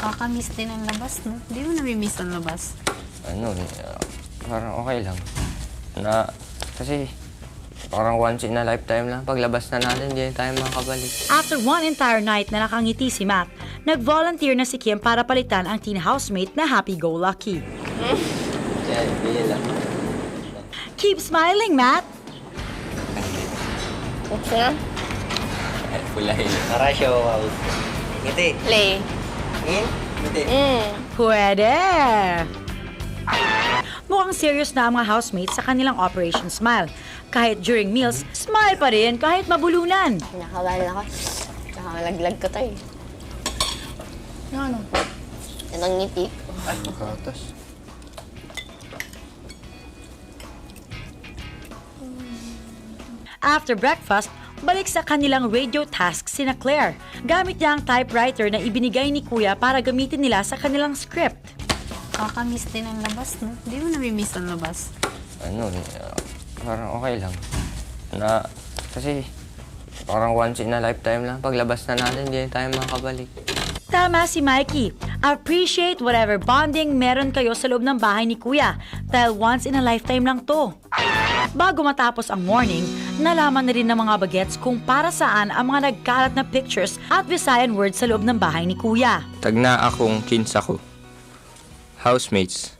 Kakamiss din ang labas, no? Hindi mo nami-miss ang labas? Parang okay lang. Kasi parang once in a lifetime lang. Paglabas na natin, hindi tayo makakabalik. After one entire night na nakangiti si Matt, nag-volunteer na si Kim para palitan ang teen housemate na happy-go-lucky. Yan, hindi lang. Keep smiling, Matt! Okay. Pulahin. Para show house. Ngiti. Play. Ngiti. Pwede! Mukhang serious na ang mga housemates sa kanilang Operation Smile. Kahit during meals, smile pa rin kahit mabulunan. Nakawala ako. Nakamalaglag ko tayo. Ano? Yan ang ngiti. Ay, makatas. After breakfast, balik sa kanilang radio task sina Claire. Gamit niya ang typewriter na ibinigay ni Kuya para gamitin nila sa kanilang script. Kakamiss din ang labas, no? Hindi mo nami-miss ang labas? Parang okay lang. Kasi parang once in a lifetime lang. Paglabas na natin, hindi tayo makakabalik. Tama si Mikey. Appreciate whatever bonding meron kayo sa loob ng bahay ni Kuya dahil once in a lifetime lang to. Bago matapos ang morning, nalaman na rin ng mga bagets kung para saan ang mga nagkalat na pictures at Visayan words sa loob ng bahay ni Kuya. Tagna akong kinsa ko. Housemates,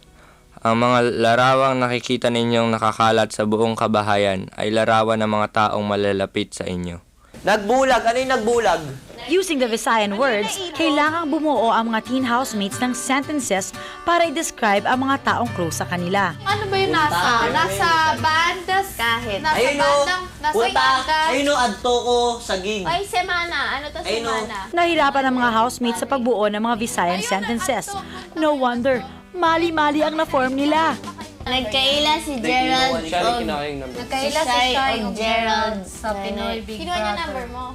ang mga larawang nakikita ninyong nakakalat sa buong kabahayan ay larawan ng mga taong malalapit sa inyo. Nagbulag! Ano yung nagbulag? Using the Visayan words, kailangang bumuo ang mga teen housemates ng sentences para i-describe ang mga taong close sa kanila. Ano ba yung nasa? Nasa bandas? Kahit. Nasa Ayun o! bandang, nasa bandas? Ayun o, adto ko sa gig. Ay, semana. Ano to Ayun o. semana? Nahirapan ang mga housemates sa pagbuo ng mga Visayan sentences. No wonder, mali-mali ang na-form nila. Nagkaila si Gerald Nagkaila si Shai o Gerald sa Pinoy Big Brother. Kinuha niya number mo?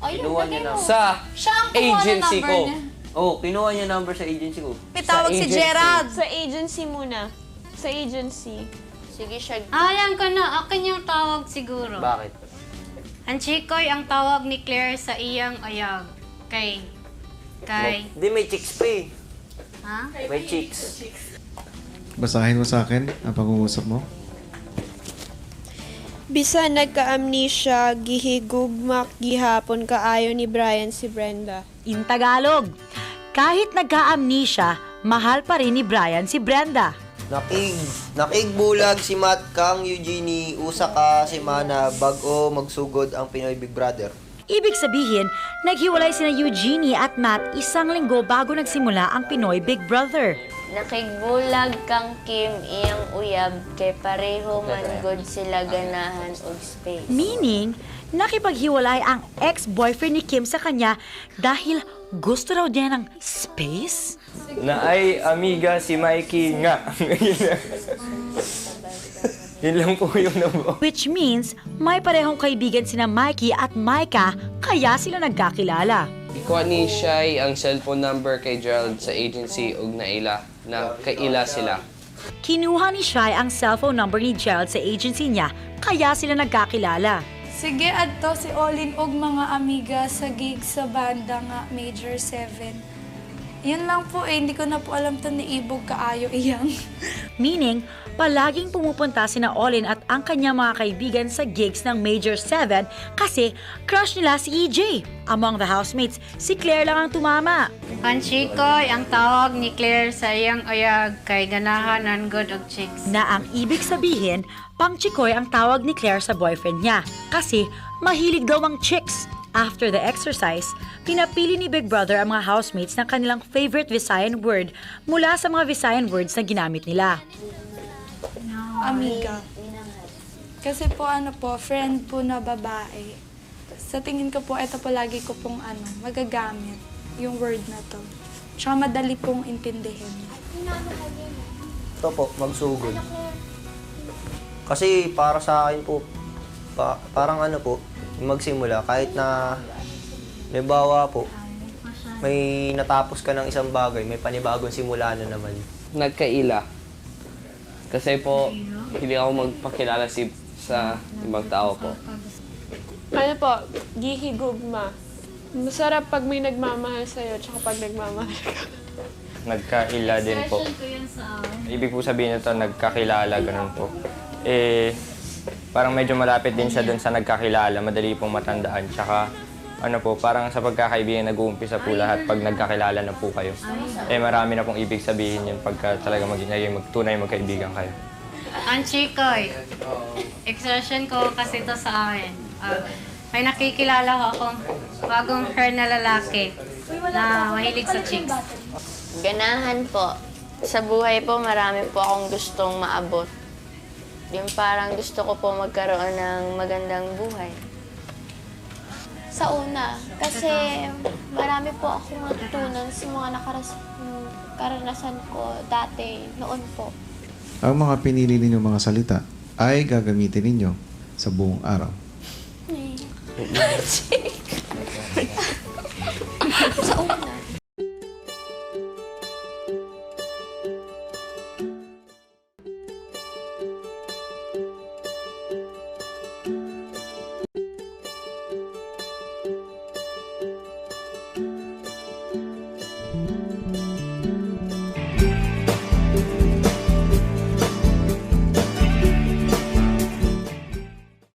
Ay, Kinuha niya mo. number. Sa Siya ang kumuha ng agency number ko. niya. Oh, kinuha niya number sa agency ko. Pitawag si Gerald. Sa agency muna. Sa agency. Sige siya. Alam ko na, akin yung tawag siguro. Bakit? Ang Chikoy ang tawag ni Claire sa iyang ayag. Kay... Di may chicks pa eh. Ha? May chicks. Basahin mo sa akin ang pag-uusap mo. Bisan nagka-amnesia, gihigugmak gihapon kaayo ni Brian si Brenda. In Tagalog, kahit nagka-amnesia, mahal pa rin ni Brian si Brenda. Nakigbulag si Matt kang Eugenie usa ka semana bago magsugod ang Pinoy Big Brother. Ibig sabihin, naghiwalay sina Eugenie at Matt isang linggo bago nagsimula ang Pinoy Big Brother. Nakigbulag kang Kim iyang uyab kay pareho man good sila ganahan og space. Meaning, nakipaghiwalay ang ex-boyfriend ni Kim sa kanya dahil gusto raw niya ng space? Na ay amiga si Mikey nga. Yun lang po yung nabuo. Which means, may parehong kaibigan sina Mikey at Micah, kaya sila nagkakilala. Ikuha ni Shai ang cellphone number kay Gerald sa agency ug naila na kaila sila. Kinuha ni Shai ang cellphone number ni Gerald sa agency niya, kaya sila nagkakilala. Sige, adto si Olin og mga amiga sa gig sa banda nga Major 7. Yun lang po hindi ko na po alam to ni Ibog kaayo iyang. Meaning, palaging pumupunta sina Olin at ang kanyang mga kaibigan sa gigs ng Major 7 kasi crush nila si EJ. Among the housemates, si Claire lang ang tumama. Ang Chikoy ang tawag ni Claire sa iyang ayag. Kay ganahan ng good og chicks. Na ang ibig sabihin, pang Chikoy ang tawag ni Claire sa boyfriend niya kasi mahilig daw ang chicks. After the exercise, pinapili ni Big Brother ang mga housemates ng kanilang favorite Visayan word mula sa mga Visayan words na ginamit nila. Amiga. Kasi po friend po na babae. Sa tingin ko po, ito po lagi ko pong magagamit yung word na to. Tsaka madali pong intindihin. Ito po, magsugod. Kasi para sa akin po, parang po, magsimula kahit na halimbawa po, may natapos ka ng isang bagay, may panibagong simula na naman. Nagkaila. Kasi po, hindi ako magpakilala sa ibang tao po. Ano po, gihigugma. Masarap pag may nagmamahal sa'yo, tsaka pag nagmamahal ka. Nagkaila din po. Ibig po sabihin nito, nagkakilala, ganun po. Parang medyo malapit din siya dun sa nagkakilala, madali pong matandaan. Tsaka, parang sa pagkakaibigan nag-uumpisa po lahat pag nagkakilala na po kayo. Marami na pong ibig sabihin yun pagka talaga tunay magkaibigan kayo. Ang chikoy, exertion ko kasi to sa amin. May nakikilala ko akong bagong hair na lalaki na mahilig sa chicks. Ganahan po. Sa buhay po, marami po akong gustong maabot. Yung parang gusto ko po magkaroon ng magandang buhay. Sa una, kasi marami po akong natutunan sa mga karanasan ko dati, noon po. Ang mga pinili ninyong mga salita ay gagamitin ninyo sa buong araw. Sa una,